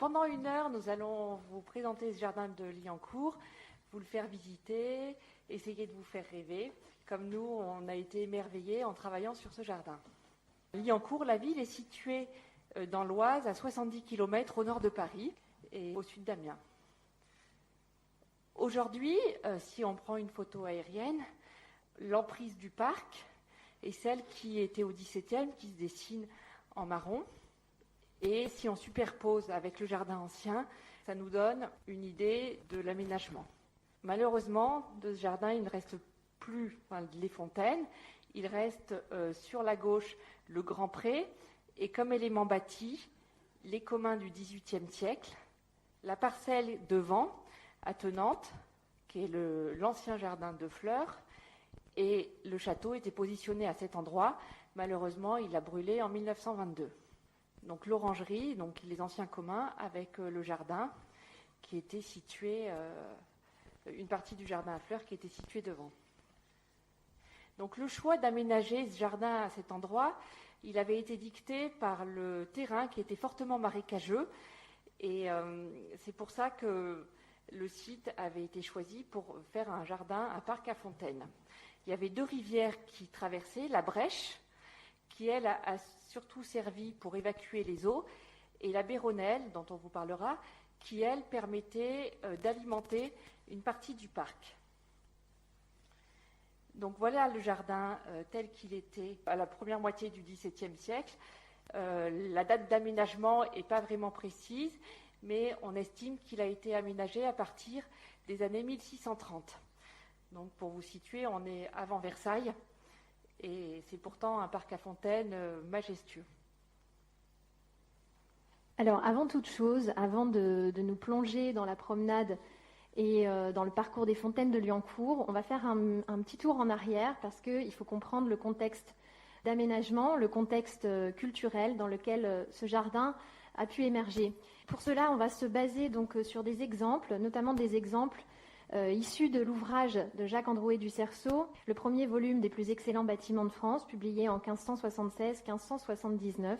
pendant 1 heure, nous allons vous présenter ce jardin de Liancourt, vous le faire visiter, essayer de vous faire rêver, comme nous, on a été émerveillés en travaillant sur ce jardin. Liancourt, la ville, est située dans l'Oise, à 70 km au nord de Paris et au sud d'Amiens. Aujourd'hui, si on prend une photo aérienne, l'emprise du parc est celle qui était au XVIIe, qui se dessine en marron. Et si on superpose avec le jardin ancien, ça nous donne une idée de l'aménagement. Malheureusement, de ce jardin, il ne reste plus les fontaines. Il reste sur la gauche le Grand Pré et comme élément bâti, les communs du XVIIIe siècle, la parcelle devant, attenante, qui est l'ancien jardin de fleurs, et le château était positionné à cet endroit. Malheureusement, il a brûlé en 1922. Donc l'orangerie, donc les anciens communs, avec le jardin qui était situé, une partie du jardin à fleurs qui était située devant. Donc le choix d'aménager ce jardin à cet endroit, il avait été dicté par le terrain qui était fortement marécageux, et c'est pour ça que le site avait été choisi pour faire un jardin, un parc à fontaines. Il y avait 2 rivières qui traversaient, la Brèche, qui, elle, a surtout servi pour évacuer les eaux, et la Béronnelle, dont on vous parlera, qui, elle, permettait d'alimenter une partie du parc. Donc voilà le jardin tel qu'il était à la première moitié du XVIIe siècle. La date d'aménagement n'est pas vraiment précise, mais on estime qu'il a été aménagé à partir des années 1630. Donc pour vous situer, on est avant Versailles, et c'est pourtant un parc à fontaines majestueux. Alors avant toute chose, avant de nous plonger dans la promenade et dans le parcours des fontaines de Liancourt, on va faire un petit tour en arrière parce qu'il faut comprendre le contexte d'aménagement, le contexte culturel dans lequel ce jardin a pu émerger. Pour cela, on va se baser donc sur des exemples, notamment des exemples issus de l'ouvrage de Jacques Androuet du Cerceau, le premier volume des plus excellents bâtiments de France, publié en 1576-1579,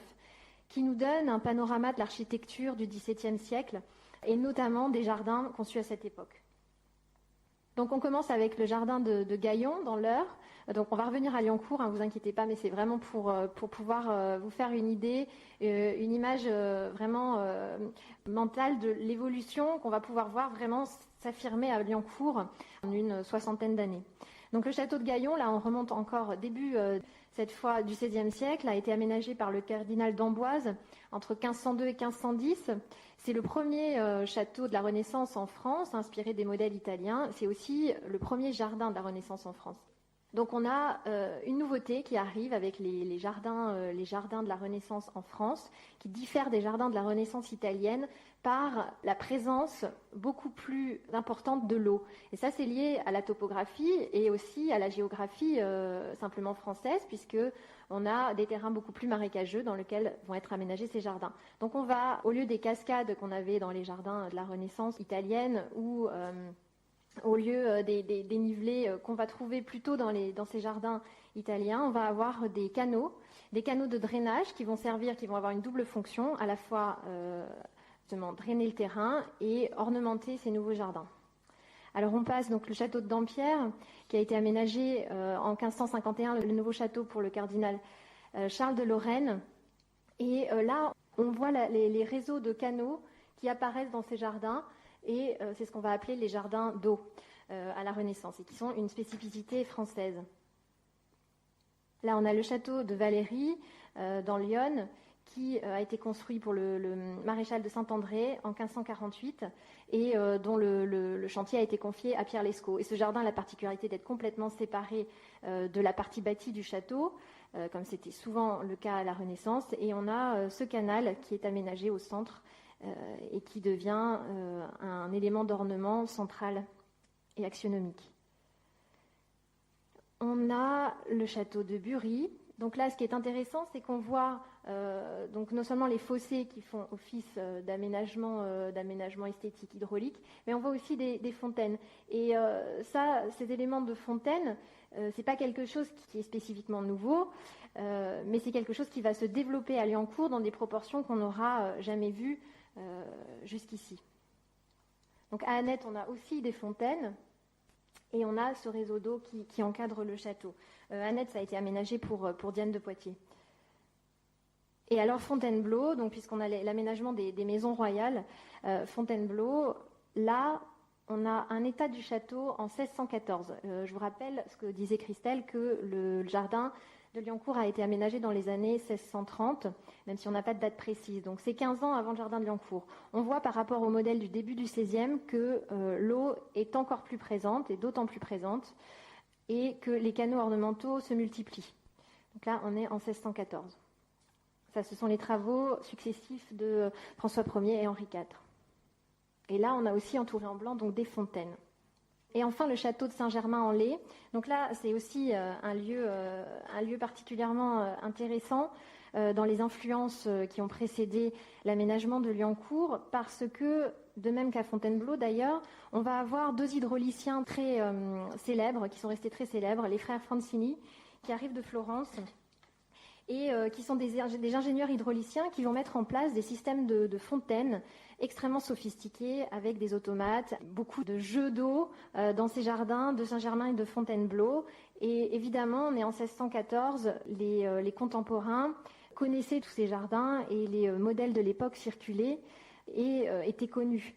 qui nous donne un panorama de l'architecture du XVIIe siècle et notamment des jardins conçus à cette époque. Donc on commence avec le jardin de Gaillon dans l'Eure. Donc on va revenir à Liancourt, hein, vous inquiétez pas, mais c'est vraiment pour pouvoir vous faire une idée, une image vraiment mentale de l'évolution qu'on va pouvoir voir vraiment s'affirmer à Liancourt en une 60aine d'années. Donc le château de Gaillon, là on remonte encore début cette fois du XVIe siècle, a été aménagé par le cardinal d'Amboise entre 1502 et 1510. C'est le premier château de la Renaissance en France, inspiré des modèles italiens. C'est aussi le premier jardin de la Renaissance en France. Donc on a une nouveauté qui arrive avec les jardins de la Renaissance en France, qui diffèrent des jardins de la Renaissance italienne par la présence beaucoup plus importante de l'eau. Et ça, c'est lié à la topographie et aussi à la géographie simplement française, puisque on a des terrains beaucoup plus marécageux dans lesquels vont être aménagés ces jardins. Donc on va, au lieu des cascades qu'on avait dans les jardins de la Renaissance italienne, ou au lieu des dénivelés qu'on va trouver plutôt dans ces jardins italiens, on va avoir des canaux de drainage qui vont avoir une double fonction, à la fois drainer le terrain et ornementer ces nouveaux jardins. Alors on passe donc le château de Dampierre, qui a été aménagé en 1551, le nouveau château pour le cardinal Charles de Lorraine. Et là, on voit les réseaux de canaux qui apparaissent dans ces jardins, et c'est ce qu'on va appeler les jardins d'eau à la Renaissance, et qui sont une spécificité française. Là, on a le château de Valéry dans l'Yonne, qui a été construit pour le maréchal de Saint-André en 1548 et dont le chantier a été confié à Pierre Lescot. Et ce jardin a la particularité d'être complètement séparé de la partie bâtie du château, comme c'était souvent le cas à la Renaissance. Et on a ce canal qui est aménagé au centre et qui devient un élément d'ornement central et axionomique. On a le château de Bury. Donc là, ce qui est intéressant, c'est qu'on voit donc non seulement les fossés qui font office d'aménagement esthétique hydraulique, mais on voit aussi des fontaines. Et ces éléments de fontaine, c'est pas quelque chose qui est spécifiquement nouveau, mais c'est quelque chose qui va se développer à Liancourt dans des proportions qu'on n'aura jamais vues jusqu'ici. Donc à Annette, on a aussi des fontaines et on a ce réseau d'eau qui encadre le château. Annette, ça a été aménagé pour Diane de Poitiers. Et alors Fontainebleau, donc puisqu'on a l'aménagement des maisons royales, Fontainebleau, là, on a un état du château en 1614. Je vous rappelle ce que disait Christelle, que le jardin de Liancourt a été aménagé dans les années 1630, même si on n'a pas de date précise. Donc c'est 15 ans avant le jardin de Liancourt. On voit par rapport au modèle du début du XVIe que l'eau est encore plus présente, et d'autant plus présente, et que les canaux ornementaux se multiplient. Donc là, on est en 1614. Ça, ce sont les travaux successifs de François Ier et Henri IV. Et là, on a aussi entouré en blanc donc des fontaines. Et enfin, le château de Saint-Germain-en-Laye. Donc là, c'est aussi un lieu particulièrement intéressant dans les influences qui ont précédé l'aménagement de Liancourt, parce que, de même qu'à Fontainebleau d'ailleurs, on va avoir deux hydrauliciens très célèbres, qui sont restés très célèbres, les frères Francini, qui arrivent de Florence, et qui sont des ingénieurs hydrauliciens qui vont mettre en place des systèmes de fontaines extrêmement sophistiqués, avec des automates, beaucoup de jeux d'eau dans ces jardins de Saint-Germain et de Fontainebleau. Et évidemment, on est en 1614, les contemporains connaissaient tous ces jardins et les modèles de l'époque circulaient et étaient connus.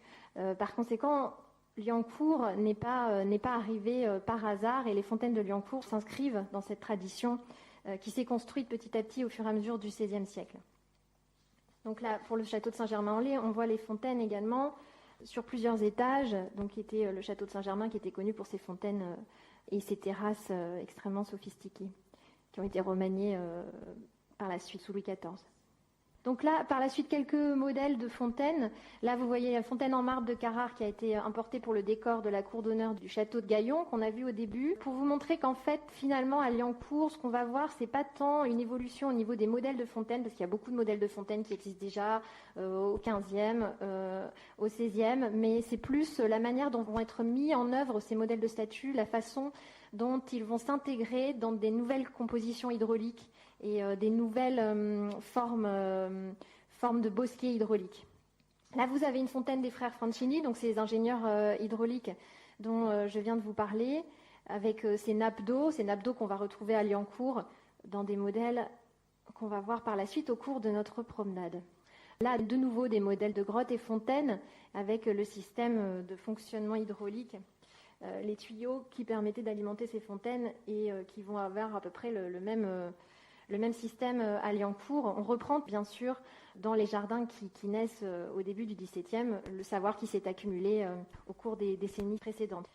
Par conséquent, Liancourt n'est pas arrivé par hasard, et les fontaines de Liancourt s'inscrivent dans cette tradition qui s'est construite petit à petit au fur et à mesure du XVIe siècle. Donc là, pour le château de Saint-Germain-en-Laye, on voit les fontaines également sur plusieurs étages, donc qui était le château de Saint-Germain qui était connu pour ses fontaines et ses terrasses extrêmement sophistiquées, qui ont été remaniées par la suite sous Louis XIV. Donc là, par la suite, quelques modèles de fontaines. Là, vous voyez la fontaine en marbre de Carrare qui a été importée pour le décor de la cour d'honneur du château de Gaillon, qu'on a vu au début, pour vous montrer qu'en fait, finalement, à Liancourt, ce qu'on va voir, c'est pas tant une évolution au niveau des modèles de fontaines, parce qu'il y a beaucoup de modèles de fontaines qui existent déjà au XVe, au XVIe, mais c'est plus la manière dont vont être mis en œuvre ces modèles de statues, la façon dont ils vont s'intégrer dans des nouvelles compositions hydrauliques et des nouvelles formes de bosquets hydrauliques. Là, vous avez une fontaine des frères Francini, donc ces ingénieurs hydrauliques dont je viens de vous parler, avec ces nappes d'eau qu'on va retrouver à Liancourt dans des modèles qu'on va voir par la suite au cours de notre promenade. Là, de nouveau, des modèles de grottes et fontaines avec le système de fonctionnement hydraulique, les tuyaux qui permettaient d'alimenter ces fontaines et qui vont avoir à peu près le même système à Liancourt. On reprend bien sûr dans les jardins qui naissent au début du XVIIe le savoir qui s'est accumulé au cours des décennies précédentes.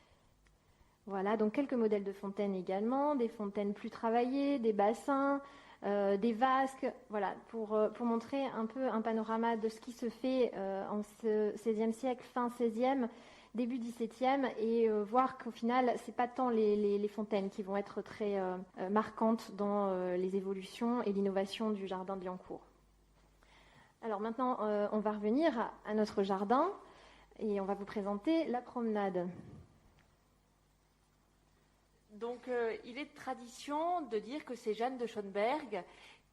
Voilà, donc quelques modèles de fontaines également, des fontaines plus travaillées, des bassins, des vasques, voilà, pour montrer un peu un panorama de ce qui se fait en ce XVIe siècle, fin XVIe, début XVIIe, et voir qu'au final, c'est pas tant les fontaines qui vont être très marquantes dans les évolutions et l'innovation du jardin de Liancourt. Alors maintenant, on va revenir à notre jardin et on va vous présenter la promenade. Donc, il est de tradition de dire que c'est Jeanne de Schönberg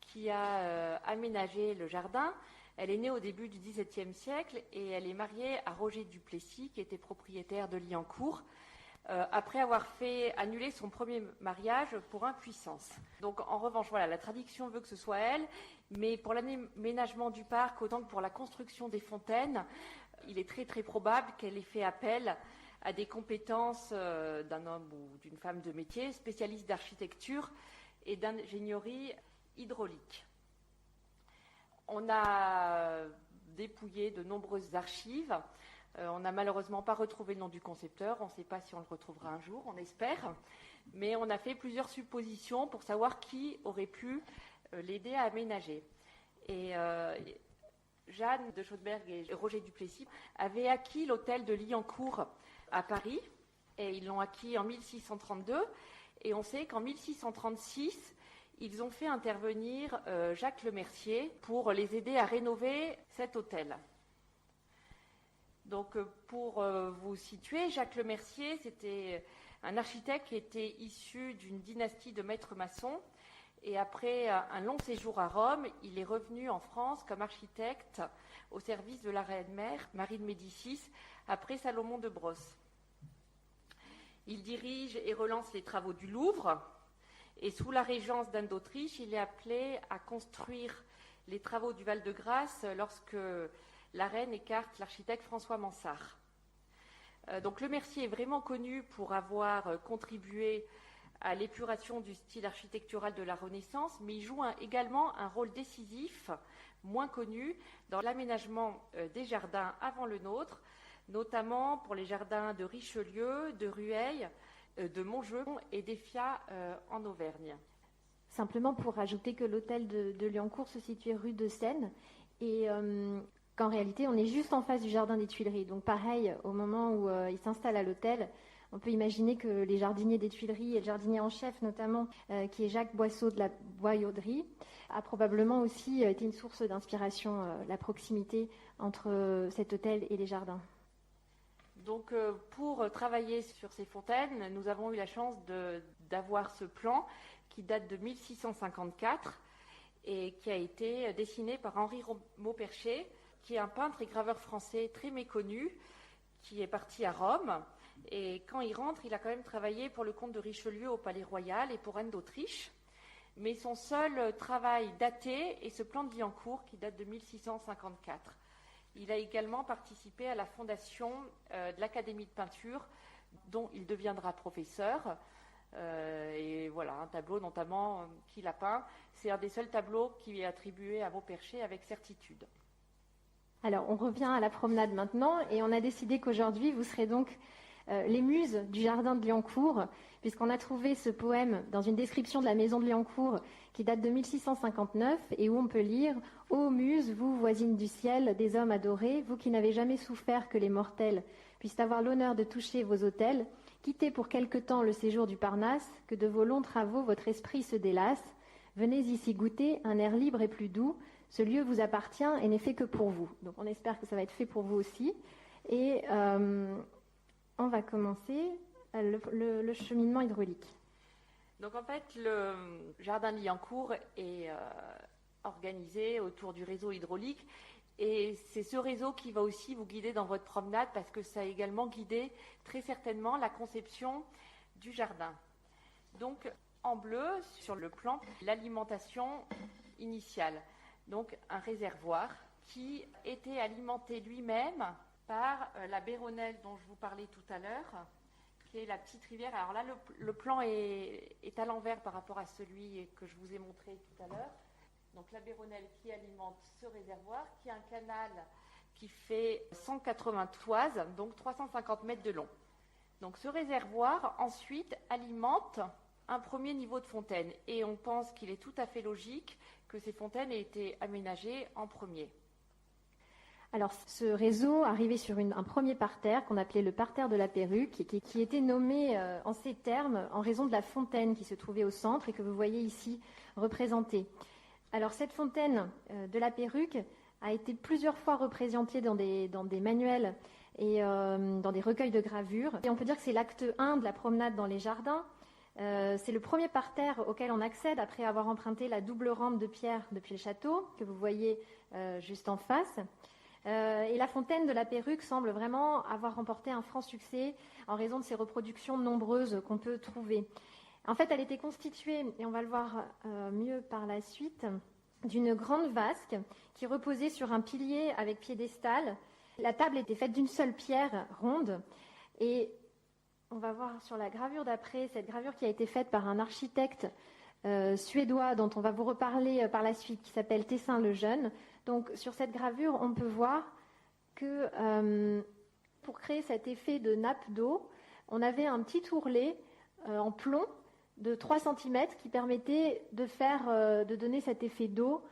qui a aménagé le jardin. Elle est née au début du XVIIe siècle et elle est mariée à Roger Duplessis, qui était propriétaire de Liancourt, après avoir fait annuler son premier mariage pour impuissance. Donc, en revanche, voilà, la tradition veut que ce soit elle, mais pour l'aménagement du parc, autant que pour la construction des fontaines, il est très très probable qu'elle ait fait appel à des compétences d'un homme ou d'une femme de métier, spécialiste d'architecture et d'ingénierie hydraulique. On a dépouillé de nombreuses archives. On n'a malheureusement pas retrouvé le nom du concepteur. On ne sait pas si on le retrouvera un jour, on espère. Mais on a fait plusieurs suppositions pour savoir qui aurait pu l'aider à aménager. Et Jeanne de Schönberg et Roger Duplessis avaient acquis l'hôtel de Liancourt à Paris. Et ils l'ont acquis en 1632. Et on sait qu'en 1636, ils ont fait intervenir Jacques Lemercier pour les aider à rénover cet hôtel. Donc, pour vous situer, Jacques Lemercier, c'était un architecte qui était issu d'une dynastie de maîtres maçons Et après un long séjour à Rome, il est revenu en France comme architecte au service de la reine-mère, Marie de Médicis, après Salomon de Brosse. Il dirige et relance les travaux du Louvre, et sous la régence d'Anne d'Autriche, il est appelé à construire les travaux du Val-de-Grâce lorsque la reine écarte l'architecte François Mansart. Donc Le Mercier est vraiment connu pour avoir contribué à l'épuration du style architectural de la Renaissance, mais il joue également un rôle décisif, moins connu, dans l'aménagement des jardins avant le nôtre, notamment pour les jardins de Richelieu, de Rueil, de Montjeu et d'Effiat en Auvergne. Simplement pour rajouter que l'hôtel de Liancourt se situait rue de Seine et qu'en réalité on est juste en face du jardin des Tuileries. Donc pareil, au moment où il s'installe à l'hôtel, on peut imaginer que les jardiniers des Tuileries et le jardinier en chef notamment, qui est Jacques Boisseau de la Boyauderie, a probablement aussi été une source d'inspiration, la proximité entre cet hôtel et les jardins. Donc pour travailler sur ces fontaines, nous avons eu la chance d'avoir ce plan qui date de 1654 et qui a été dessiné par Henri Maupercher, qui est un peintre et graveur français très méconnu, qui est parti à Rome. Et quand il rentre, il a quand même travaillé pour le comte de Richelieu au Palais Royal et pour Anne d'Autriche. Mais son seul travail daté est ce plan de Liancourt qui date de 1654. Il a également participé à la fondation de l'Académie de peinture, dont il deviendra professeur. Et voilà, un tableau notamment qu'il a peint. C'est un des seuls tableaux qui est attribué à Maupercher avec certitude. Alors, on revient à la promenade maintenant, et on a décidé qu'aujourd'hui, vous serez donc les muses du jardin de Liancourt, puisqu'on a trouvé ce poème dans une description de la maison de Liancourt qui date de 1659 et où on peut lire « Ô muses, vous, voisines du ciel, des hommes adorés, vous qui n'avez jamais souffert que les mortels puissent avoir l'honneur de toucher vos autels, quittez pour quelque temps le séjour du Parnasse, que de vos longs travaux votre esprit se délasse. Venez ici goûter un air libre et plus doux. Ce lieu vous appartient et n'est fait que pour vous. » Donc on espère que ça va être fait pour vous aussi. Et on va commencer le cheminement hydraulique. Donc en fait, le jardin de Liancourt est organisé autour du réseau hydraulique. Et c'est ce réseau qui va aussi vous guider dans votre promenade parce que ça a également guidé très certainement la conception du jardin. Donc en bleu, sur le plan, l'alimentation initiale. Donc un réservoir qui était alimenté lui-même par la Béronnelle dont je vous parlais tout à l'heure, qui est la petite rivière. Alors là, le plan est à l'envers par rapport à celui que je vous ai montré tout à l'heure. Donc la Béronnelle qui alimente ce réservoir, qui a un canal qui fait 180 toises, donc 350 mètres de long. Donc ce réservoir, ensuite, alimente un premier niveau de fontaine. Et on pense qu'il est tout à fait logique que ces fontaines aient été aménagées en premier. Alors, ce réseau arrivait sur un premier parterre qu'on appelait le parterre de la Perruque, qui était nommé en ces termes en raison de la fontaine qui se trouvait au centre et que vous voyez ici représentée. Alors, cette fontaine de la Perruque a été plusieurs fois représentée dans des manuels et dans des recueils de gravures. Et on peut dire que c'est l'acte 1 de la promenade dans les jardins. C'est le premier parterre auquel on accède après avoir emprunté la double rampe de pierre depuis le château, que vous voyez juste en face. Et la fontaine de la Perruque semble vraiment avoir remporté un franc succès en raison de ses reproductions nombreuses qu'on peut trouver. En fait, elle était constituée, et on va le voir mieux par la suite, d'une grande vasque qui reposait sur un pilier avec piédestal. La table était faite d'une seule pierre ronde. Et on va voir sur la gravure d'après, cette gravure qui a été faite par un architecte suédois dont on va vous reparler par la suite, qui s'appelle Tessin le Jeune. Donc sur cette gravure, on peut voir que pour créer cet effet de nappe d'eau, on avait un petit ourlet en plomb de 3 cm qui permettait de donner cet effet d'eau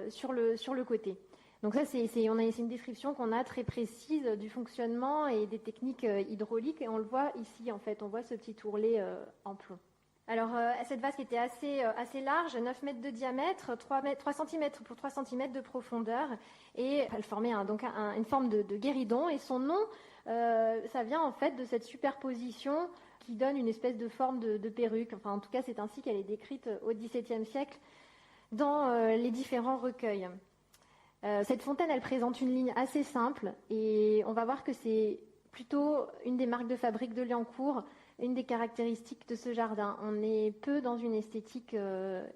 sur le côté. Donc ça, c'est une description qu'on a très précise du fonctionnement et des techniques hydrauliques. Et on le voit ici, en fait, on voit ce petit ourlet en plomb. Alors, cette vasque était assez large, 9 mètres de diamètre, 3 cm pour 3 cm de profondeur. Et elle formait une forme de guéridon. Et son nom, ça vient en fait de cette superposition qui donne une espèce de forme de perruque. Enfin, en tout cas, c'est ainsi qu'elle est décrite au XVIIe siècle dans les différents recueils. Cette fontaine, elle présente une ligne assez simple et on va voir que c'est plutôt une des marques de fabrique de Liancourt, une des caractéristiques de ce jardin. On est peu dans une esthétique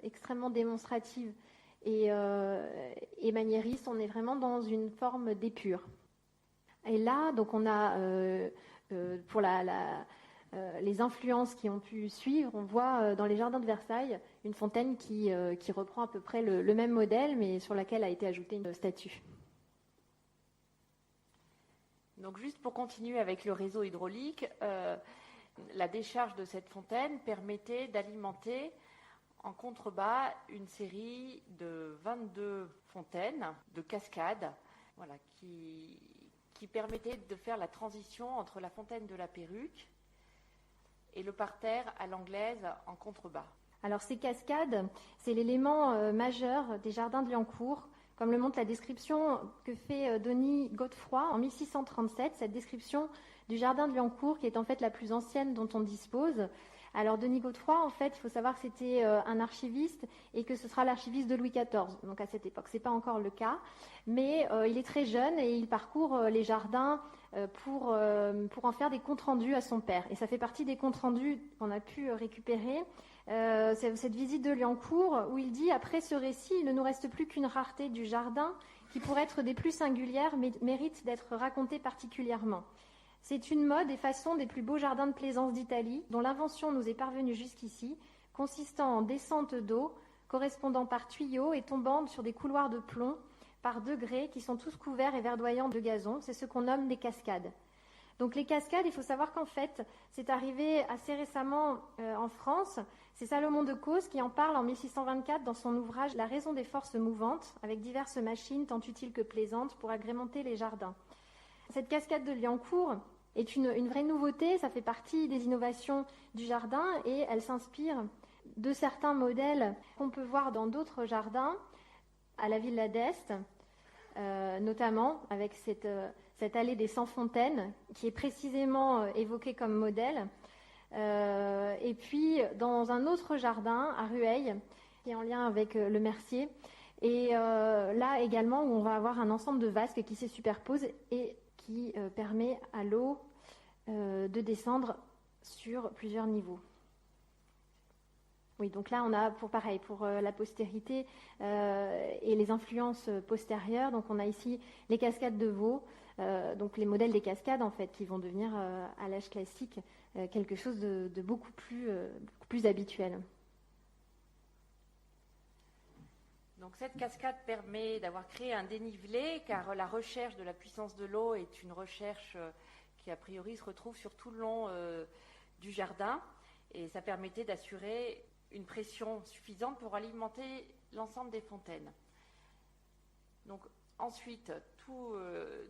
extrêmement démonstrative et maniériste, on est vraiment dans une forme d'épure. Et là, donc on a, pour les influences qui ont pu suivre, on voit dans les jardins de Versailles une fontaine qui reprend à peu près le même modèle, mais sur laquelle a été ajoutée une statue. Donc juste pour continuer avec le réseau hydraulique, la décharge de cette fontaine permettait d'alimenter en contrebas une série de 22 fontaines de cascades, voilà, qui permettaient de faire la transition entre la fontaine de la Perruque et le parterre à l'anglaise en contrebas. Alors ces cascades, c'est l'élément majeur des jardins de Liancourt, comme le montre la description que fait Denis Godefroy en 1637, cette description du jardin de Liancourt qui est en fait la plus ancienne dont on dispose. Alors Denis Godefroy, en fait, il faut savoir que c'était un archiviste et que ce sera l'archiviste de Louis XIV, donc à cette époque. Ce n'est pas encore le cas, mais il est très jeune et il parcourt les jardins pour en faire des comptes rendus à son père. Et ça fait partie des comptes rendus qu'on a pu récupérer. Cette visite de Liancourt où il dit « Après ce récit, il ne nous reste plus qu'une rareté du jardin qui, pour être des plus singulières, mérite d'être racontée particulièrement. C'est une mode et façon des plus beaux jardins de plaisance d'Italie, dont l'invention nous est parvenue jusqu'ici, consistant en descente d'eau, correspondant par tuyaux et tombant sur des couloirs de plomb, par degrés, qui sont tous couverts et verdoyants de gazon. C'est ce qu'on nomme des cascades. » Donc les cascades, il faut savoir qu'en fait, c'est arrivé assez récemment en France. C'est Salomon de Causse qui en parle en 1624 dans son ouvrage « La raison des forces mouvantes », avec diverses machines tant utiles que plaisantes pour agrémenter les jardins. Cette cascade de Liancourt est une vraie nouveauté, ça fait partie des innovations du jardin et elle s'inspire de certains modèles qu'on peut voir dans d'autres jardins, à la Villa d'Este, notamment avec cette allée des 100 fontaines qui est précisément évoquée comme modèle. Et puis dans un autre jardin à Rueil, qui est en lien avec le Mercier, et là également où on va avoir un ensemble de vasques qui se superposent et qui permet à l'eau de descendre sur plusieurs niveaux. Oui, donc là on a pour la postérité et les influences postérieures. Donc on a ici les cascades de Vaux, donc les modèles des cascades en fait qui vont devenir à l'âge classique quelque chose de beaucoup plus habituel. Donc cette cascade permet d'avoir créé un dénivelé, car la recherche de la puissance de l'eau est une recherche qui a priori se retrouve sur tout le long du jardin, et ça permettait d'assurer une pression suffisante pour alimenter l'ensemble des fontaines. Donc ensuite,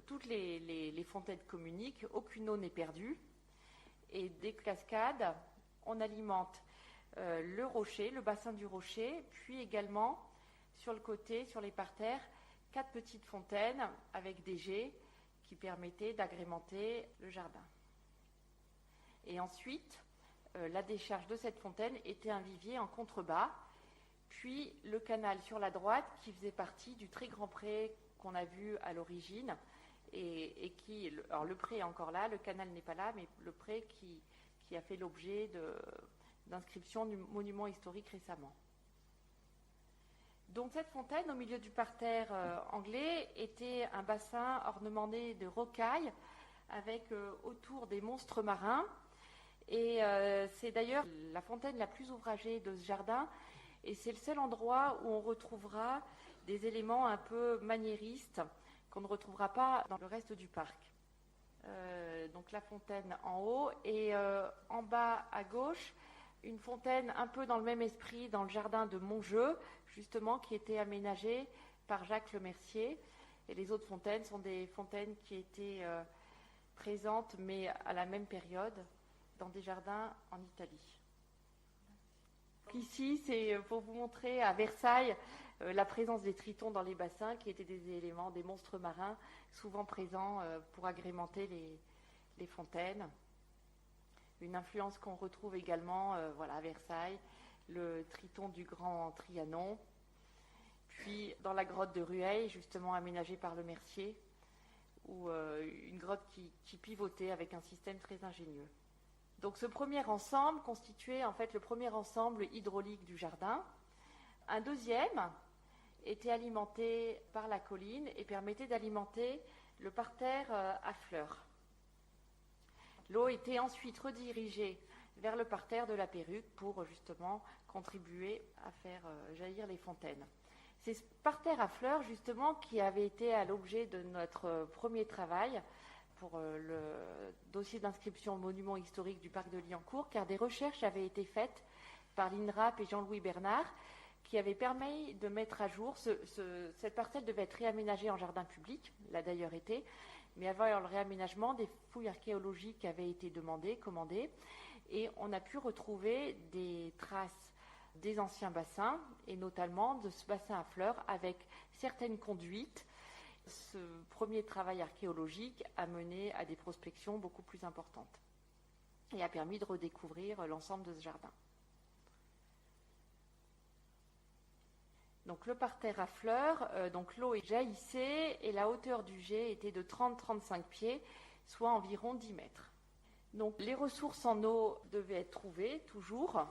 toutes les fontaines communiquent, aucune eau n'est perdue, et des cascades, on alimente le rocher, le bassin du rocher, puis également sur le côté, sur les parterres, 4 petites fontaines avec des jets qui permettaient d'agrémenter le jardin. Et ensuite, la décharge de cette fontaine était un vivier en contrebas, puis le canal sur la droite qui faisait partie du très grand pré qu'on a vu à l'origine et qui, alors le pré est encore là, le canal n'est pas là, mais le pré qui a fait l'objet d'inscription du monument historique récemment. Donc cette fontaine, au milieu du parterre anglais, était un bassin ornementé de rocailles avec autour des monstres marins. Et c'est d'ailleurs la fontaine la plus ouvragée de ce jardin. Et c'est le seul endroit où on retrouvera des éléments un peu maniéristes qu'on ne retrouvera pas dans le reste du parc. Donc la fontaine en haut et en bas à gauche, une fontaine un peu dans le même esprit dans le jardin de Montjeu, justement, qui était aménagée par Jacques Le Mercier. Et les autres fontaines sont des fontaines qui étaient présentes, mais à la même période, dans des jardins en Italie. Ici, c'est pour vous montrer à Versailles la présence des tritons dans les bassins, qui étaient des éléments, des monstres marins, souvent présents pour agrémenter les fontaines. une influence qu'on retrouve également à Versailles, le Triton du Grand Trianon, puis dans la grotte de Rueil, justement aménagée par le Mercier, ou une grotte qui pivotait avec un système très ingénieux. Donc ce premier ensemble constituait en fait le premier ensemble hydraulique du jardin. Un deuxième était alimenté par la colline et permettait d'alimenter le parterre à fleurs. L'eau était ensuite redirigée vers le parterre de la Perruque pour justement contribuer à faire jaillir les fontaines. C'est ce parterre à fleurs justement qui avait été à l'objet de notre premier travail pour le dossier d'inscription au monument historique du parc de Liancourt, car des recherches avaient été faites par l'INRAP et Jean-Louis Bernard qui avaient permis de mettre à jour, cette parcelle devait être réaménagée en jardin public, l'a d'ailleurs été, mais avant le réaménagement, des fouilles archéologiques avaient été commandées, et on a pu retrouver des traces des anciens bassins, et notamment de ce bassin à fleurs avec certaines conduites. Ce premier travail archéologique a mené à des prospections beaucoup plus importantes et a permis de redécouvrir l'ensemble de ce jardin. Donc le parterre à fleurs, donc l'eau jaillissait et la hauteur du jet était de 30-35 pieds, soit environ 10 mètres. Donc les ressources en eau devaient être trouvées toujours,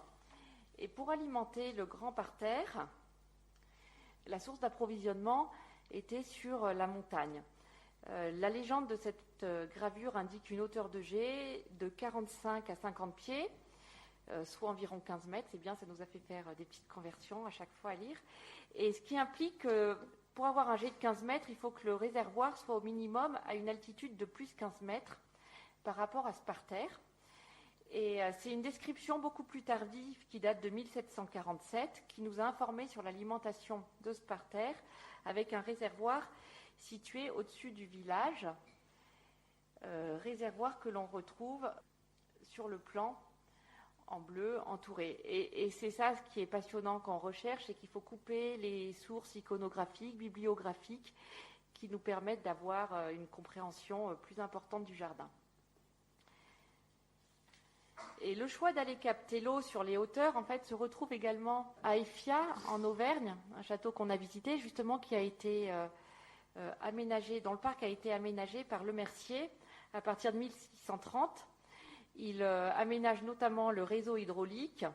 et pour alimenter le grand parterre, la source d'approvisionnement était sur la montagne. La légende de cette gravure indique une hauteur de jet de 45 à 50 pieds, soit environ 15 mètres. C'est bien, ça nous a fait faire des petites conversions à chaque fois à lire. Et ce qui implique que pour avoir un jet de 15 mètres, il faut que le réservoir soit au minimum à une altitude de plus 15 mètres par rapport à ce parterre. Et c'est une description beaucoup plus tardive qui date de 1747 qui nous a informé sur l'alimentation de ce parterre avec un réservoir situé au-dessus du village, réservoir que l'on retrouve sur le plan en bleu entouré. Et c'est ça ce qui est passionnant quand on recherche, c'est qu'il faut couper les sources iconographiques, bibliographiques qui nous permettent d'avoir une compréhension plus importante du jardin. Et le choix d'aller capter l'eau sur les hauteurs, en fait, se retrouve également à Effia, en Auvergne, un château qu'on a visité, justement, qui a été aménagé, dont le parc a été aménagé par le Mercier à partir de 1630. Il aménage notamment le réseau hydraulique,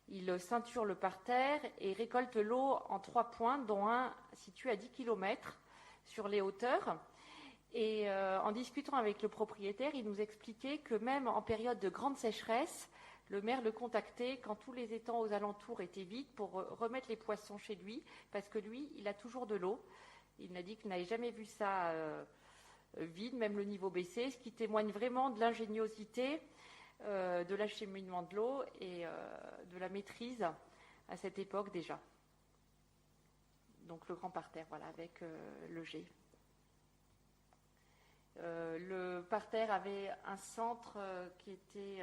il ceinture le parterre et récolte l'eau en 3 points, dont un situé à 10 km sur les hauteurs. Et en discutant avec le propriétaire, il nous expliquait que même en période de grande sécheresse, le maire le contactait quand tous les étangs aux alentours étaient vides pour remettre les poissons chez lui, parce que lui, il a toujours de l'eau. Il m'a dit qu'il n'avait jamais vu ça vide, même le niveau baissé, ce qui témoigne vraiment de l'ingéniosité, de l'acheminement de l'eau et de la maîtrise à cette époque déjà. Donc le grand parterre, voilà, avec le jet. Le parterre avait un centre qui était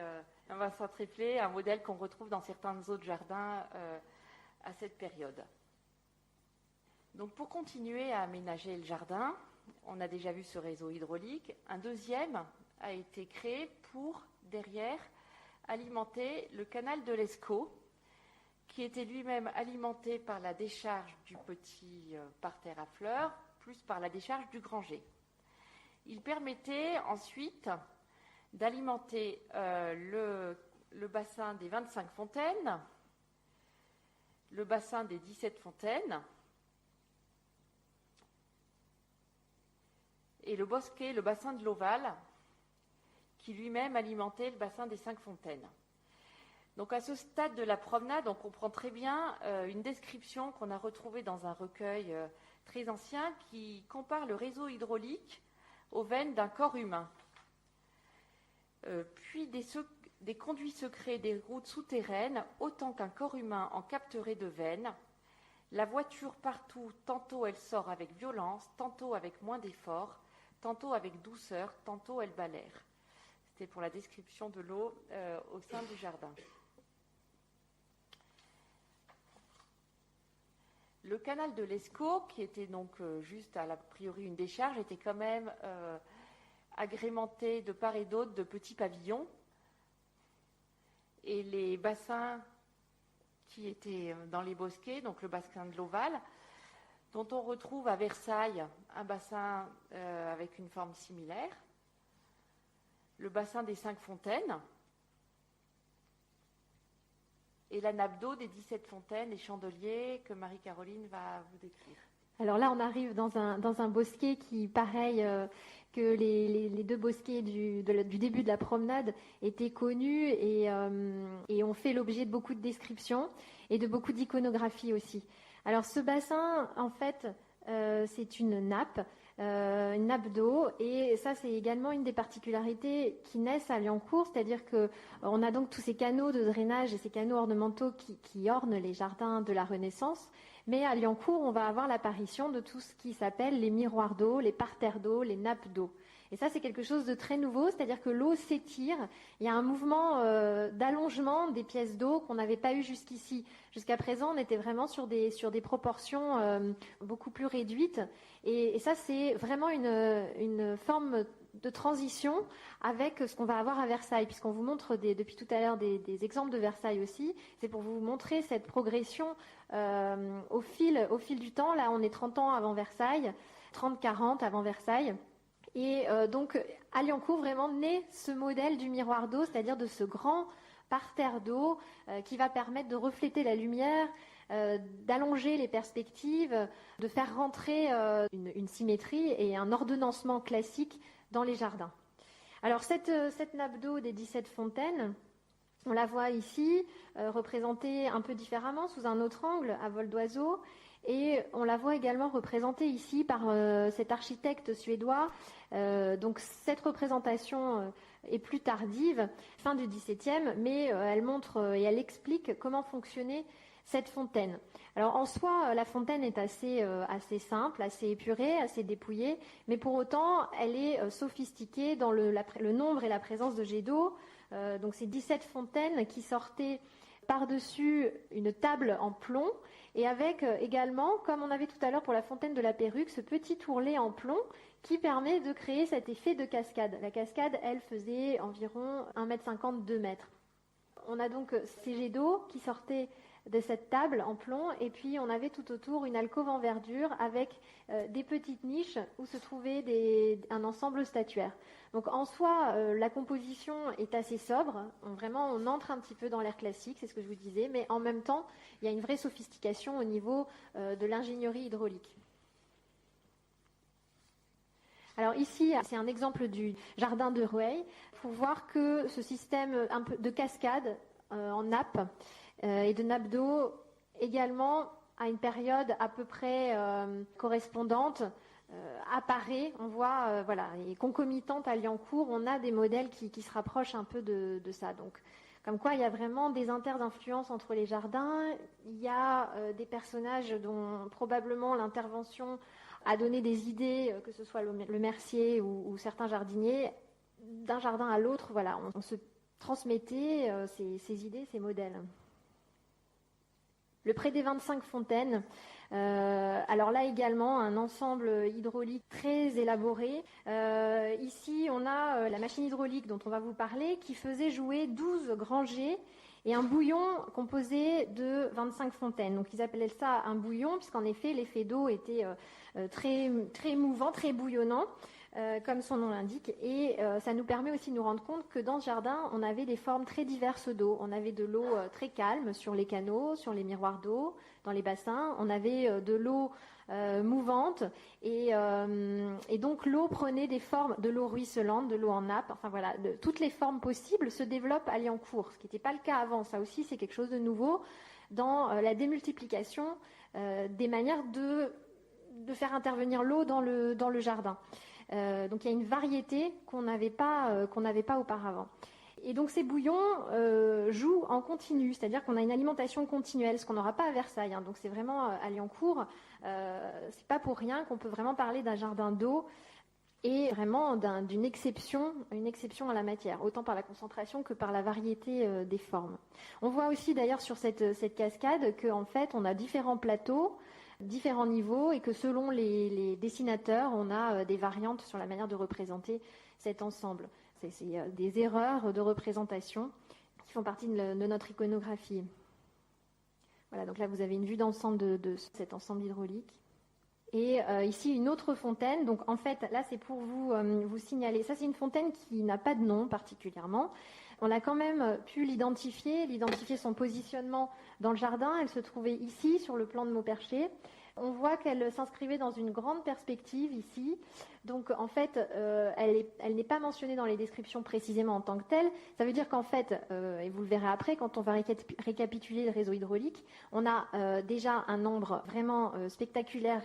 un bassin tréflé, un modèle qu'on retrouve dans certains autres jardins à cette période. Donc pour continuer à aménager le jardin, on a déjà vu ce réseau hydraulique. Un deuxième a été créé pour, derrière, alimenter le canal de l'Escaut, qui était lui-même alimenté par la décharge du petit parterre à fleurs, plus par la décharge du Granger. Il permettait ensuite d'alimenter le bassin des 25 fontaines, le bassin des 17 fontaines et le bosquet, le bassin de l'Ovale, qui lui-même alimentait le bassin des 5 fontaines. Donc à ce stade de la promenade, on comprend très bien une description qu'on a retrouvée dans un recueil très ancien qui compare le réseau hydraulique aux veines d'un corps humain. Puis des conduits secrets, des routes souterraines, autant qu'un corps humain en capterait de veines. La voiture partout, tantôt elle sort avec violence, tantôt avec moins d'effort, tantôt avec douceur, tantôt elle balère. C'était pour la description de l'eau au sein du jardin. Le canal de l'Escaut, qui était donc juste a priori une décharge, était quand même agrémenté de part et d'autre de petits pavillons et les bassins qui étaient dans les bosquets, donc le bassin de l'Ovale, dont on retrouve à Versailles un bassin avec une forme similaire, le bassin des 5 fontaines, et la nappe d'eau des 17 fontaines et chandeliers que Marie-Caroline va vous décrire. Alors là, on arrive dans un bosquet qui, pareil que les 2 bosquets du début de la promenade, étaient connus et ont fait l'objet de beaucoup de descriptions et de beaucoup d'iconographie aussi. Alors ce bassin, en fait, c'est une nappe d'eau, et ça c'est également une des particularités qui naissent à Liancourt, c'est-à-dire qu'on a donc tous ces canaux de drainage et ces canaux ornementaux qui ornent les jardins de la Renaissance, mais à Liancourt on va avoir l'apparition de tout ce qui s'appelle les miroirs d'eau, les parterres d'eau, les nappes d'eau. Et ça, c'est quelque chose de très nouveau, c'est-à-dire que l'eau s'étire. Il y a un mouvement d'allongement des pièces d'eau qu'on n'avait pas eu jusqu'ici. Jusqu'à présent, on était vraiment sur des proportions beaucoup plus réduites. Et ça, c'est vraiment une forme de transition avec ce qu'on va avoir à Versailles, puisqu'on vous montre depuis tout à l'heure des exemples de Versailles aussi. C'est pour vous montrer cette progression au fil du temps. Là, on est 30 ans avant Versailles, 30-40 avant Versailles. Et donc, à Liancourt, vraiment naît ce modèle du miroir d'eau, c'est-à-dire de ce grand parterre d'eau qui va permettre de refléter la lumière, d'allonger les perspectives, de faire rentrer une symétrie et un ordonnancement classique dans les jardins. Alors, cette nappe d'eau des 17 fontaines, on la voit ici, représentée un peu différemment, sous un autre angle, à vol d'oiseau. Et on la voit également représentée ici par cet architecte suédois. Donc cette représentation est plus tardive, fin du XVIIe, mais elle montre et elle explique comment fonctionnait cette fontaine. Alors en soi, la fontaine est assez simple, assez épurée, assez dépouillée, mais pour autant, elle est sophistiquée dans le nombre et la présence de jets d'eau. Donc c'est 17 fontaines qui sortaient par-dessus une table en plomb, et avec également, comme on avait tout à l'heure pour la fontaine de la Perruque, ce petit ourlet en plomb qui permet de créer cet effet de cascade. La cascade, elle, faisait environ 1,50 m, 2 m. On a donc ces jets d'eau qui sortaient de cette table en plomb, et puis on avait tout autour une alcôve en verdure avec des petites niches où se trouvait un ensemble statuaire. Donc en soi, la composition est assez sobre. On entre un petit peu dans l'ère classique, c'est ce que je vous disais, mais en même temps, il y a une vraie sophistication au niveau de l'ingénierie hydraulique. Alors ici, c'est un exemple du jardin de Rueil pour voir que ce système un peu de cascade en nappe et de nappe d'eau également à une période à peu près correspondante apparaît, on voit, et concomitante à Liancourt, on a des modèles qui se rapprochent un peu de ça. Donc, comme quoi, il y a vraiment des interinfluences entre les jardins. Il y a des personnages dont probablement l'intervention a donné des idées, que ce soit le Mercier ou certains jardiniers, d'un jardin à l'autre. Voilà, on se transmettait ces idées, ces modèles. Le pré des 25 fontaines, alors là également un ensemble hydraulique très élaboré. Ici on a la machine hydraulique dont on va vous parler qui faisait jouer 12 grands jets et un bouillon composé de 25 fontaines. Donc ils appelaient ça un bouillon puisqu'en effet l'effet d'eau était très, très mouvant, très bouillonnant. Comme son nom l'indique, et ça nous permet aussi de nous rendre compte que dans ce jardin, on avait des formes très diverses d'eau. On avait de l'eau très calme sur les canaux, sur les miroirs d'eau, dans les bassins. On avait de l'eau mouvante, et donc l'eau prenait des formes, de l'eau ruisselante, de l'eau en nappe. Enfin voilà, toutes les formes possibles se développent à Liancourt, ce qui n'était pas le cas avant. Ça aussi, c'est quelque chose de nouveau dans la démultiplication des manières de faire intervenir l'eau dans le jardin. Donc il y a une variété qu'on n'avait pas auparavant. Et donc ces bouillons jouent en continu, c'est-à-dire qu'on a une alimentation continuelle, ce qu'on n'aura pas à Versailles. Donc c'est vraiment à Liancourt, c'est pas pour rien qu'on peut vraiment parler d'un jardin d'eau et vraiment d'une exception, une exception à la matière, autant par la concentration que par la variété des formes. On voit aussi d'ailleurs sur cette cascade qu'en fait on a différents plateaux, différents niveaux, et que selon les dessinateurs, on a des variantes sur la manière de représenter cet ensemble. C'est des erreurs de représentation qui font partie de notre iconographie. Voilà, donc là vous avez une vue d'ensemble de cet ensemble hydraulique. Et ici une autre fontaine. Donc en fait là c'est pour vous signaler. Ça c'est une fontaine qui n'a pas de nom particulièrement. On a quand même pu l'identifier son positionnement dans le jardin. Elle se trouvait ici sur le plan de Mauperché. On voit qu'elle s'inscrivait dans une grande perspective ici. Donc en fait, elle n'est pas mentionnée dans les descriptions précisément en tant que telle. Ça veut dire qu'en fait, et vous le verrez après, quand on va récapituler le réseau hydraulique, on a déjà un nombre vraiment spectaculaire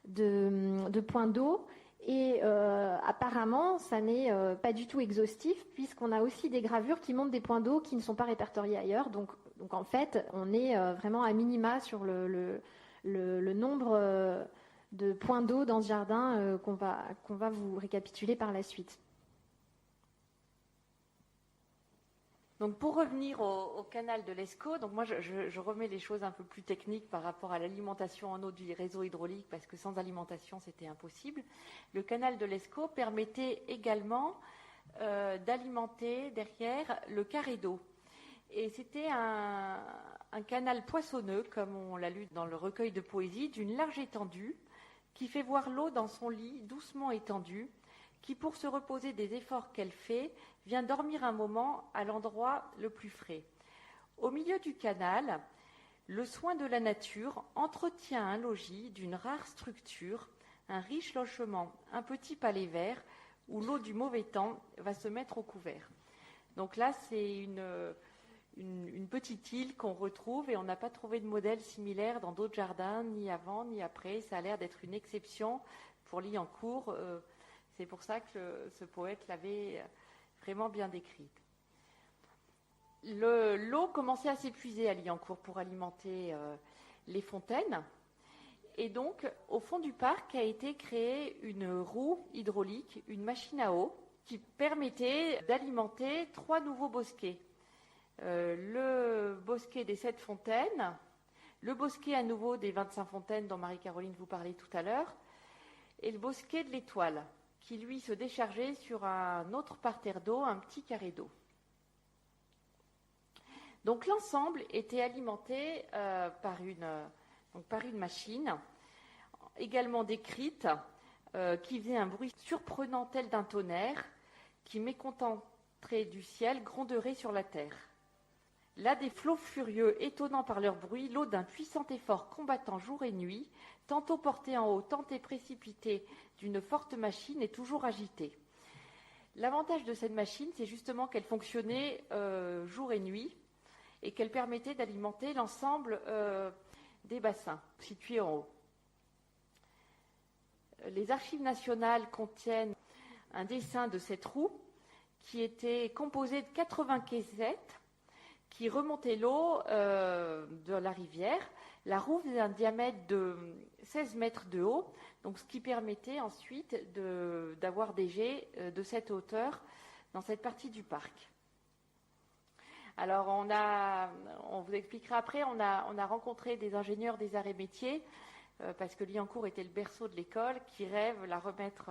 de points d'eau. Et apparemment, ça n'est pas du tout exhaustif, puisqu'on a aussi des gravures qui montrent des points d'eau qui ne sont pas répertoriés ailleurs. Donc en fait, on est vraiment à minima sur le nombre de points d'eau dans ce jardin qu'on va vous récapituler par la suite. Donc pour revenir au canal de l'Escaut, donc moi je remets les choses un peu plus techniques par rapport à l'alimentation en eau du réseau hydraulique, parce que sans alimentation c'était impossible. Le canal de l'Escaut permettait également d'alimenter derrière le carré d'eau. Et c'était un canal poissonneux, comme on l'a lu dans le recueil de poésie, d'une large étendue, qui fait voir l'eau dans son lit doucement étendue, qui, pour se reposer des efforts qu'elle fait, vient dormir un moment à l'endroit le plus frais. Au milieu du canal, le soin de la nature entretient un logis d'une rare structure, un riche logement, un petit palais vert, où l'eau du mauvais temps va se mettre au couvert. Donc là, c'est une petite île qu'on retrouve, et on n'a pas trouvé de modèle similaire dans d'autres jardins, ni avant ni après. Ça a l'air d'être une exception pour Liancourt. C'est pour ça que ce poète l'avait vraiment bien décrite. L'eau commençait à s'épuiser à Liancourt pour alimenter les fontaines. Et donc, au fond du parc a été créée une roue hydraulique, une machine à eau, qui permettait d'alimenter 3 nouveaux bosquets. Le bosquet des 7 fontaines, le bosquet à nouveau des 25 fontaines dont Marie-Caroline vous parlait tout à l'heure, et le bosquet de l'Étoile, qui lui se déchargeait sur un autre parterre d'eau, un petit carré d'eau. Donc l'ensemble était alimenté par une machine, également décrite, qui faisait un bruit surprenant tel d'un tonnerre, qui mécontenterait du ciel, gronderait sur la terre. Là, des flots furieux, étonnants par leur bruit, l'eau d'un puissant effort combattant jour et nuit, tantôt portée en haut, tantôt précipitée d'une forte machine, est toujours agitée. L'avantage de cette machine, c'est justement qu'elle fonctionnait jour et nuit, et qu'elle permettait d'alimenter l'ensemble des bassins situés en haut. Les archives nationales contiennent un dessin de cette roue qui était composée de 80 caissettes qui remontaient l'eau de la rivière. La roue faisait un diamètre de 16 mètres de haut, donc ce qui permettait ensuite d'avoir des jets de cette hauteur dans cette partie du parc. Alors on vous expliquera après, on a rencontré des ingénieurs des arts et métiers, parce que Liancourt était le berceau de l'école, qui rêvent la remettre,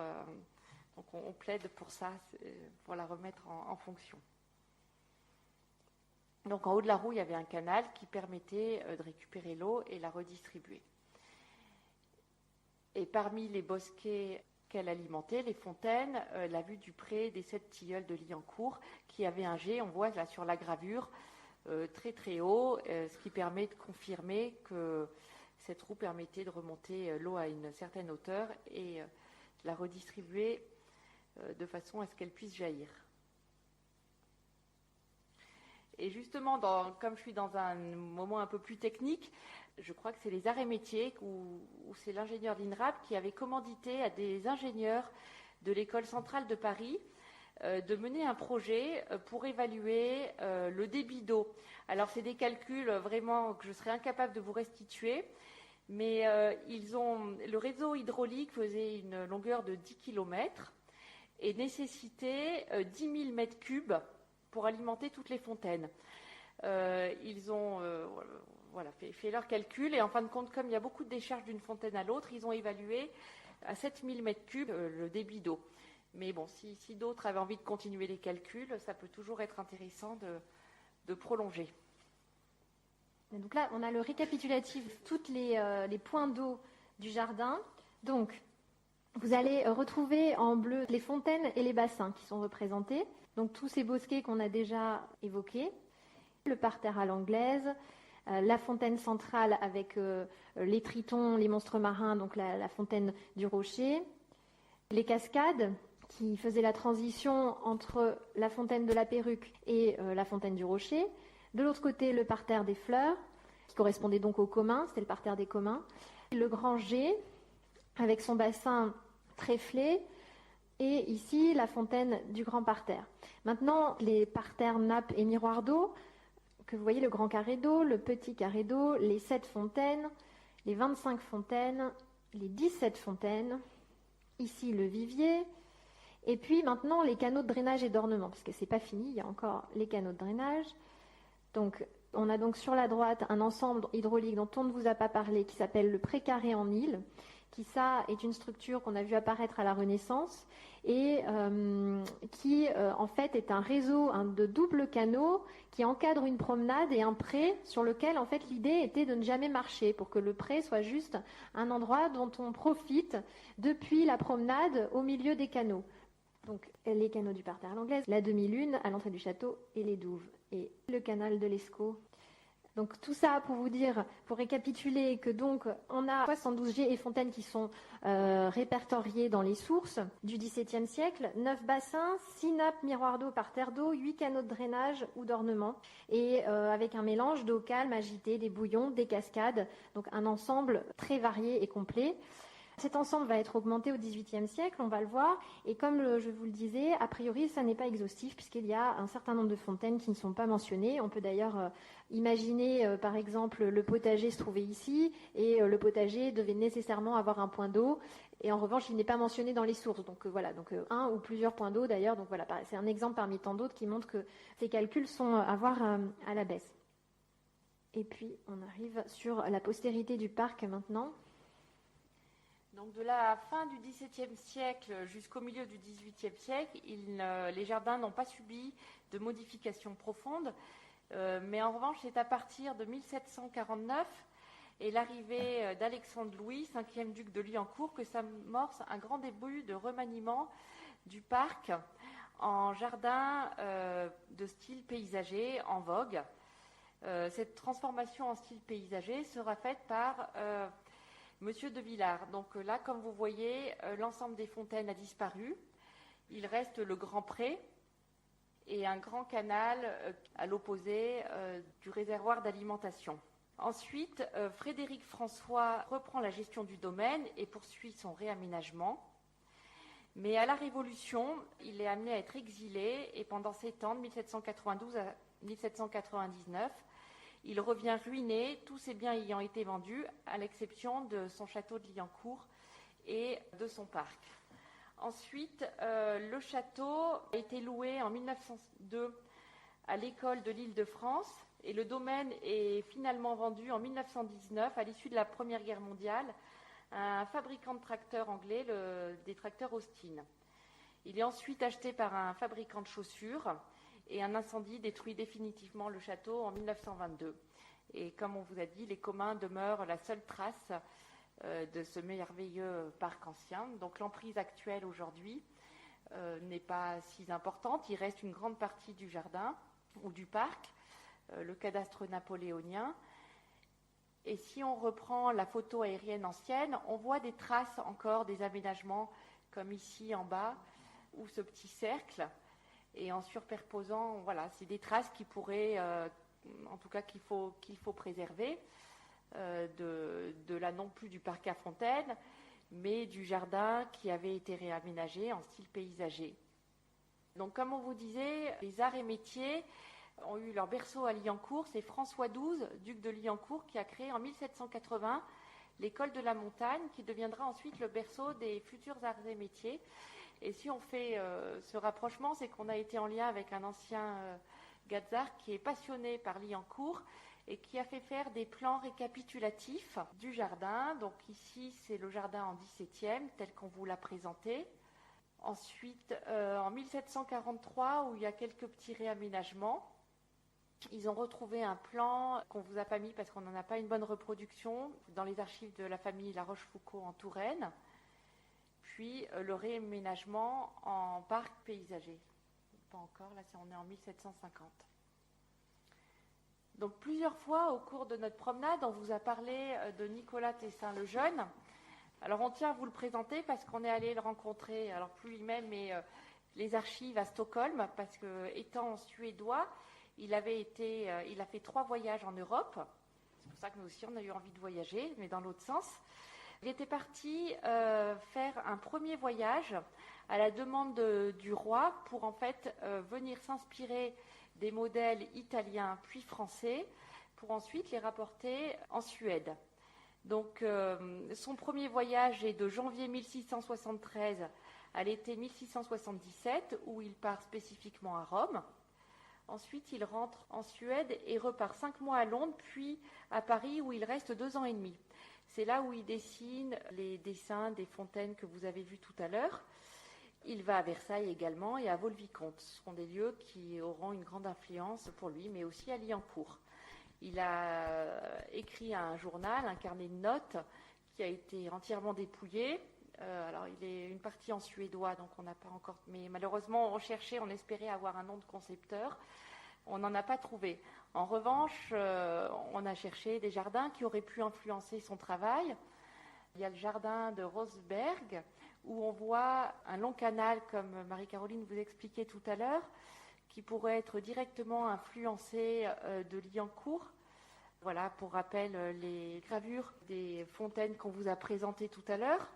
donc on plaide pour ça, pour la remettre en fonction. Donc en haut de la roue, il y avait un canal qui permettait de récupérer l'eau et la redistribuer. Et parmi les bosquets qu'elle alimentait, les fontaines, la vue du pré des 7 tilleuls de Liancourt, qui avait un jet, on voit là sur la gravure, très très haut, ce qui permet de confirmer que cette roue permettait de remonter l'eau à une certaine hauteur et de la redistribuer de façon à ce qu'elle puisse jaillir. Et justement, comme je suis dans un moment un peu plus technique, je crois que c'est les arts et métiers, où c'est l'ingénieur de l'INRAP qui avait commandité à des ingénieurs de l'école centrale de Paris de mener un projet pour évaluer le débit d'eau. Alors c'est des calculs vraiment que je serais incapable de vous restituer, mais le réseau hydraulique faisait une longueur de 10 km et nécessitait 10 000 mètres cubes pour alimenter toutes les fontaines. Ils ont fait leurs calculs, et en fin de compte, comme il y a beaucoup de décharges d'une fontaine à l'autre, ils ont évalué à 7000 mètres cubes le débit d'eau. Mais bon, si d'autres avaient envie de continuer les calculs, ça peut toujours être intéressant de prolonger. Et donc là, on a le récapitulatif, tous les points d'eau du jardin. Donc, vous allez retrouver en bleu les fontaines et les bassins qui sont représentés. Donc, tous ces bosquets qu'on a déjà évoqués. Le parterre à l'anglaise, la fontaine centrale avec les tritons, les monstres marins, donc la fontaine du rocher. Les cascades qui faisaient la transition entre la fontaine de la perruque et la fontaine du rocher. De l'autre côté, le parterre des fleurs, qui correspondait donc aux communs, c'était le parterre des communs. Le grand G, avec son bassin tréflé, et ici, la fontaine du grand parterre. Maintenant, les parterres, nappes et miroirs d'eau, que vous voyez, le grand carré d'eau, le petit carré d'eau, les 7 fontaines, les 25 fontaines, les 17 fontaines, ici le vivier, et puis maintenant les canaux de drainage et d'ornement, parce que c'est pas fini, il y a encore les canaux de drainage. Donc, on a donc sur la droite un ensemble hydraulique dont on ne vous a pas parlé, qui s'appelle le précaré en île, qui ça est une structure qu'on a vu apparaître à la Renaissance et qui en fait est un réseau de doubles canaux qui encadre une promenade et un pré sur lequel en fait l'idée était de ne jamais marcher pour que le pré soit juste un endroit dont on profite depuis la promenade au milieu des canaux. Donc les canaux du parterre à l'anglaise, la demi-lune à l'entrée du château et les douves et le canal de l'Escaut. Donc tout ça pour vous dire, pour récapituler que donc on a 72 jets et fontaines qui sont répertoriés dans les sources du XVIIe siècle, 9 bassins, 6 nappes, miroirs d'eau, parterres d'eau, 8 canaux de drainage ou d'ornement, et avec un mélange d'eau calme, agitée, des bouillons, des cascades, donc un ensemble très varié et complet. Cet ensemble va être augmenté au XVIIIe siècle, on va le voir, et comme je vous le disais, a priori, ça n'est pas exhaustif puisqu'il y a un certain nombre de fontaines qui ne sont pas mentionnées. On peut d'ailleurs imaginer, par exemple, le potager se trouvait ici, et le potager devait nécessairement avoir un point d'eau, et en revanche, il n'est pas mentionné dans les sources. Donc voilà, donc un ou plusieurs points d'eau d'ailleurs. Donc voilà, c'est un exemple parmi tant d'autres qui montre que ces calculs sont à voir à la baisse. Et puis, on arrive sur la postérité du parc maintenant. Donc de la fin du XVIIe siècle jusqu'au milieu du XVIIIe siècle, les jardins n'ont pas subi de modifications profondes, mais en revanche c'est à partir de 1749 et l'arrivée d'Alexandre Louis, 5e duc de Liancourt, que s'amorce un grand début de remaniement du parc en jardin de style paysager en vogue. Cette transformation en style paysager sera faite par Monsieur de Villars. Donc là, comme vous voyez, l'ensemble des fontaines a disparu. Il reste le grand pré et un grand canal à l'opposé du réservoir d'alimentation. Ensuite, Frédéric François reprend la gestion du domaine et poursuit son réaménagement. Mais à la Révolution, il est amené à être exilé et pendant 7 ans, de 1792 à 1799, il revient ruiné, tous ses biens ayant été vendus, à l'exception de son château de Liancourt et de son parc. Ensuite, le château a été loué en 1902 à l'école de l'Île-de-France et le domaine est finalement vendu en 1919 à l'issue de la Première Guerre mondiale à un fabricant de tracteurs anglais, des tracteurs Austin. Il est ensuite acheté par un fabricant de chaussures et un incendie détruit définitivement le château en 1922. Et comme on vous a dit, les communs demeurent la seule trace de ce merveilleux parc ancien. Donc l'emprise actuelle aujourd'hui n'est pas si importante. Il reste une grande partie du jardin ou du parc, le cadastre napoléonien. Et si on reprend la photo aérienne ancienne, on voit des traces encore des aménagements comme ici en bas, ou ce petit cercle. Et en surperposant, voilà, c'est des traces qui pourraient, en tout cas qu'il faut préserver, de là non plus du parc à fontaines, mais du jardin qui avait été réaménagé en style paysager. Donc comme on vous disait, les arts et métiers ont eu leur berceau à Liancourt. C'est François XII, duc de Liancourt, qui a créé en 1780 l'école de la montagne, qui deviendra ensuite le berceau des futurs arts et métiers. Et si on fait ce rapprochement, c'est qu'on a été en lien avec un ancien Gazard qui est passionné par Liancourt et qui a fait faire des plans récapitulatifs du jardin. Donc ici, c'est le jardin en 17e, tel qu'on vous l'a présenté. Ensuite, en 1743, où il y a quelques petits réaménagements. Ils ont retrouvé un plan qu'on ne vous a pas mis parce qu'on n'en a pas une bonne reproduction dans les archives de la famille La Rochefoucauld en Touraine, puis le réaménagement en parc paysager. Pas encore, là on est en 1750. Donc plusieurs fois au cours de notre promenade, on vous a parlé de Nicolas Tessin-le-Jeune. Alors on tient à vous le présenter parce qu'on est allé le rencontrer, alors plus lui-même, mais les archives à Stockholm, parce que étant suédois, il a fait 3 voyages en Europe. C'est pour ça que nous aussi on a eu envie de voyager, mais dans l'autre sens. Il était parti faire un premier voyage à la demande du roi pour en fait venir s'inspirer des modèles italiens puis français pour ensuite les rapporter en Suède. Donc son premier voyage est de janvier 1673 à l'été 1677 où il part spécifiquement à Rome. Ensuite, il rentre en Suède et repart 5 mois à Londres, puis à Paris où il reste 2 ans et demi. C'est là où il dessine les dessins des fontaines que vous avez vus tout à l'heure. Il va à Versailles également et à Vaux-le-Vicomte. Ce seront des lieux qui auront une grande influence pour lui, mais aussi à Liancourt. Il a écrit un journal, un carnet de notes, qui a été entièrement dépouillé. Alors, il est une partie en suédois, donc on n'a pas encore... Mais malheureusement, on espérait avoir un nom de concepteur. On n'en a pas trouvé. En revanche, on a cherché des jardins qui auraient pu influencer son travail. Il y a le jardin de Rosberg, où on voit un long canal, comme Marie-Caroline vous expliquait tout à l'heure, qui pourrait être directement influencé de Liancourt. Voilà, pour rappel, les gravures des fontaines qu'on vous a présentées tout à l'heure.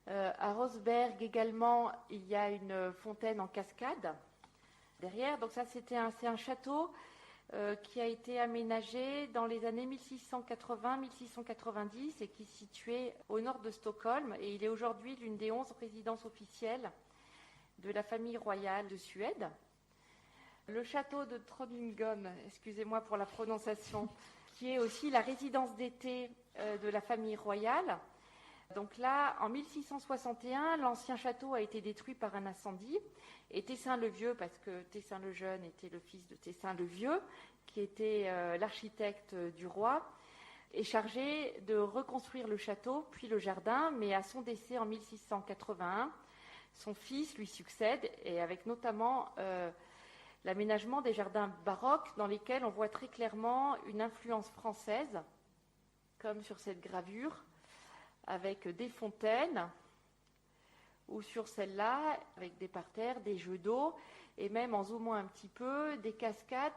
À Rosberg également, il y a une fontaine en cascade derrière. Donc ça, c'est un château qui a été aménagé dans les années 1680-1690 et qui est situé au nord de Stockholm. Et il est aujourd'hui l'une des 11 résidences officielles de la famille royale de Suède. Le château de Trondheim, excusez-moi pour la prononciation, qui est aussi la résidence d'été de la famille royale. Donc là, en 1661, l'ancien château a été détruit par un incendie et Tessin le Vieux, parce que Tessin le Jeune était le fils de Tessin le Vieux, qui était l'architecte du roi, est chargé de reconstruire le château, puis le jardin, mais à son décès en 1681, son fils lui succède, et avec notamment l'aménagement des jardins baroques dans lesquels on voit très clairement une influence française, comme sur cette gravure, avec des fontaines, ou sur celle-là, avec des parterres, des jeux d'eau, et même en zoomant un petit peu, des cascades,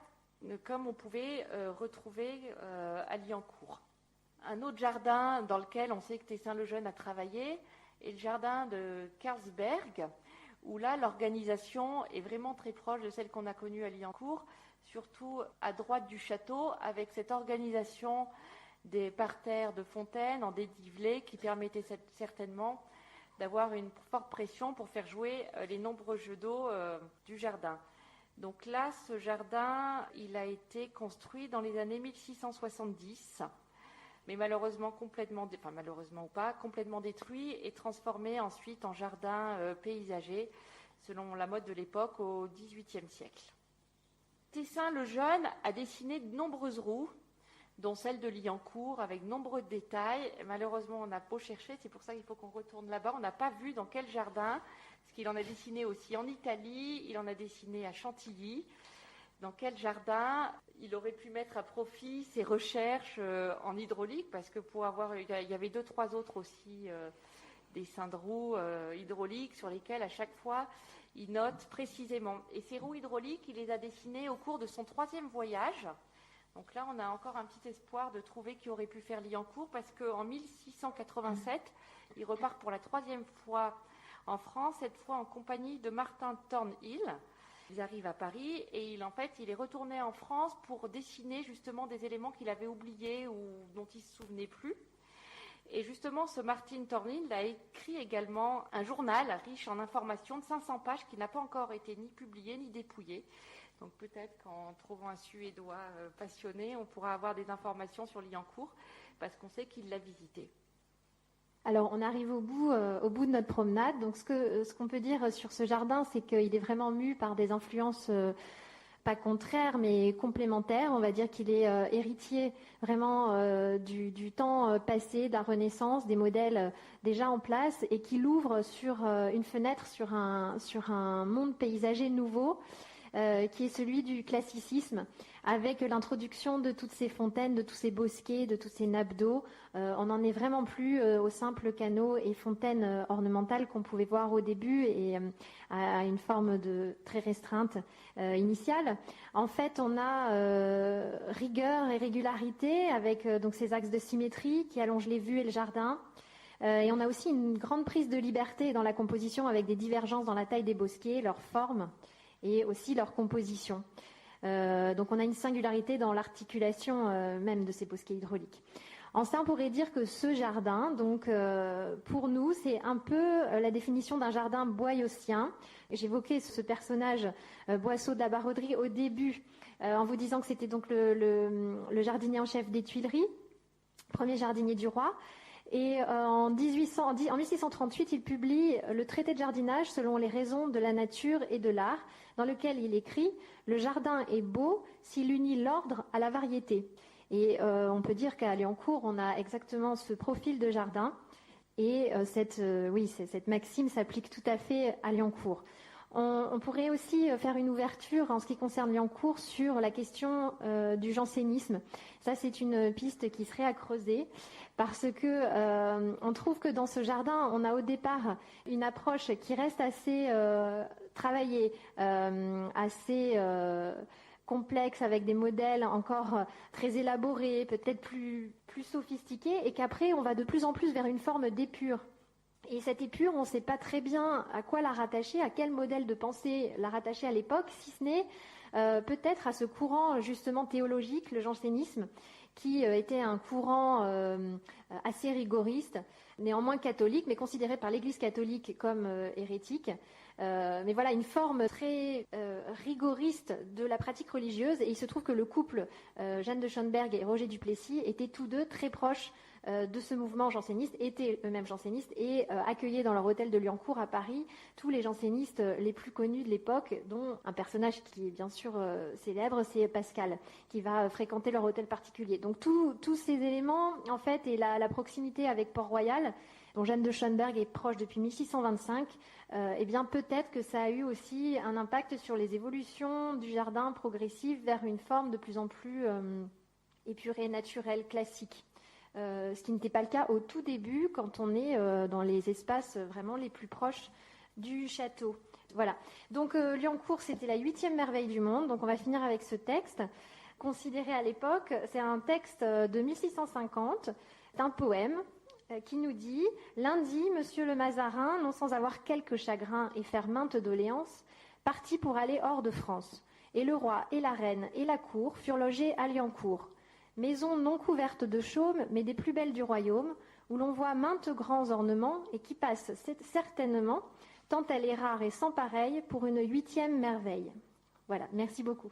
comme on pouvait retrouver à Liancourt. Un autre jardin dans lequel on sait que Tessin-le-Jeune a travaillé est le jardin de Carlsberg, où là, l'organisation est vraiment très proche de celle qu'on a connue à Liancourt, surtout à droite du château, avec cette organisation des parterres de fontaines en dénivelé qui permettaient certainement d'avoir une forte pression pour faire jouer les nombreux jeux d'eau du jardin. Donc là, ce jardin, il a été construit dans les années 1670, mais malheureusement complètement détruit et transformé ensuite en jardin paysager, selon la mode de l'époque au XVIIIe siècle. Tessin le Jeune a dessiné de nombreuses roues, dont celle de Liancourt, avec nombreux détails. Malheureusement, on a beau chercher, c'est pour ça qu'il faut qu'on retourne là-bas. On n'a pas vu dans quel jardin, parce qu'il en a dessiné aussi en Italie, il en a dessiné à Chantilly. Dans quel jardin il aurait pu mettre à profit ses recherches en hydraulique, parce que il y avait 2-3 autres aussi dessins de roues hydrauliques sur lesquels, à chaque fois, il note précisément. Et ces roues hydrauliques, il les a dessinées au cours de son 3e voyage. Donc là, on a encore un petit espoir de trouver qui aurait pu faire Liancourt, parce qu'en 1687, il repart pour la 3e fois en France, cette fois en compagnie de Martin Thornhill. Ils arrivent à Paris et il est retourné en France pour dessiner justement des éléments qu'il avait oubliés ou dont il ne se souvenait plus. Et justement, ce Martin Thornhill a écrit également un journal riche en informations de 500 pages qui n'a pas encore été ni publié ni dépouillé. Donc peut-être qu'en trouvant un Suédois passionné, on pourra avoir des informations sur Liancourt, parce qu'on sait qu'il l'a visité. Alors on arrive au bout de notre promenade. Donc ce qu'on peut dire sur ce jardin, c'est qu'il est vraiment mu par des influences pas contraire, mais complémentaire. On va dire qu'il est héritier vraiment du temps passé, de la Renaissance, des modèles déjà en place, et qu'il ouvre sur une fenêtre sur un monde paysager nouveau, qui est celui du classicisme, avec l'introduction de toutes ces fontaines, de tous ces bosquets, de toutes ces nappes d'eau. On n'en est vraiment plus aux simples canaux et fontaines ornementales qu'on pouvait voir au début et à une forme de très restreinte initiale. En fait, on a rigueur et régularité avec donc ces axes de symétrie qui allongent les vues et le jardin. Et on a aussi une grande prise de liberté dans la composition avec des divergences dans la taille des bosquets, leur forme et aussi leur composition. Donc on a une singularité dans l'articulation même de ces bosquets hydrauliques. En ça, on pourrait dire que ce jardin, donc pour nous, c'est un peu la définition d'un jardin boyocien. J'évoquais ce personnage Boisseau de la Baroderie au début, en vous disant que c'était donc le jardinier en chef des Tuileries, premier jardinier du roi. Et en 1638, il publie le traité de jardinage selon les raisons de la nature et de l'art, dans lequel il écrit « Le jardin est beau s'il unit l'ordre à la variété ». Et on peut dire qu'à Liancourt, on a exactement ce profil de jardin. Et cette maxime s'applique tout à fait à Liancourt. On pourrait aussi faire une ouverture en ce qui concerne Liancourt sur la question du jansénisme. Ça, c'est une piste qui serait à creuser parce que on trouve que dans ce jardin, on a au départ une approche qui reste assez travaillée, assez complexe, avec des modèles encore très élaborés, peut-être plus sophistiqués, et qu'après, on va de plus en plus vers une forme d'épure. Et cette épure, on ne sait pas très bien à quoi la rattacher, à quel modèle de pensée la rattacher à l'époque, si ce n'est peut-être à ce courant justement théologique, le jansénisme, qui était un courant assez rigoriste, néanmoins catholique, mais considéré par l'Église catholique comme hérétique. Mais voilà, une forme très rigoriste de la pratique religieuse. Et il se trouve que le couple Jeanne de Schoenberg et Roger Duplessis étaient tous deux très proches de ce mouvement janséniste, étaient eux-mêmes jansénistes et accueillaient dans leur hôtel de Liancourt à Paris tous les jansénistes les plus connus de l'époque, dont un personnage qui est bien sûr célèbre, c'est Pascal, qui va fréquenter leur hôtel particulier. Donc tous ces éléments, en fait, et la proximité avec Port-Royal, dont Jeanne de Schoenberg est proche depuis 1625, eh bien peut-être que ça a eu aussi un impact sur les évolutions du jardin progressif vers une forme de plus en plus épurée, naturelle, classique. Ce qui n'était pas le cas au tout début, quand on est dans les espaces vraiment les plus proches du château. Voilà. Donc Liancourt, c'était la 8e merveille du monde. Donc on va finir avec ce texte, considéré à l'époque. C'est un texte de 1650, c'est un poème qui nous dit « Lundi, monsieur le Mazarin, non sans avoir quelques chagrins et faire mainte doléance, partit pour aller hors de France. Et le roi et la reine et la cour furent logés à Liancourt. Maison non couverte de chaume, mais des plus belles du royaume, où l'on voit maintes grands ornements et qui passe certainement, tant elle est rare et sans pareille, pour une 8e merveille. » Voilà, merci beaucoup.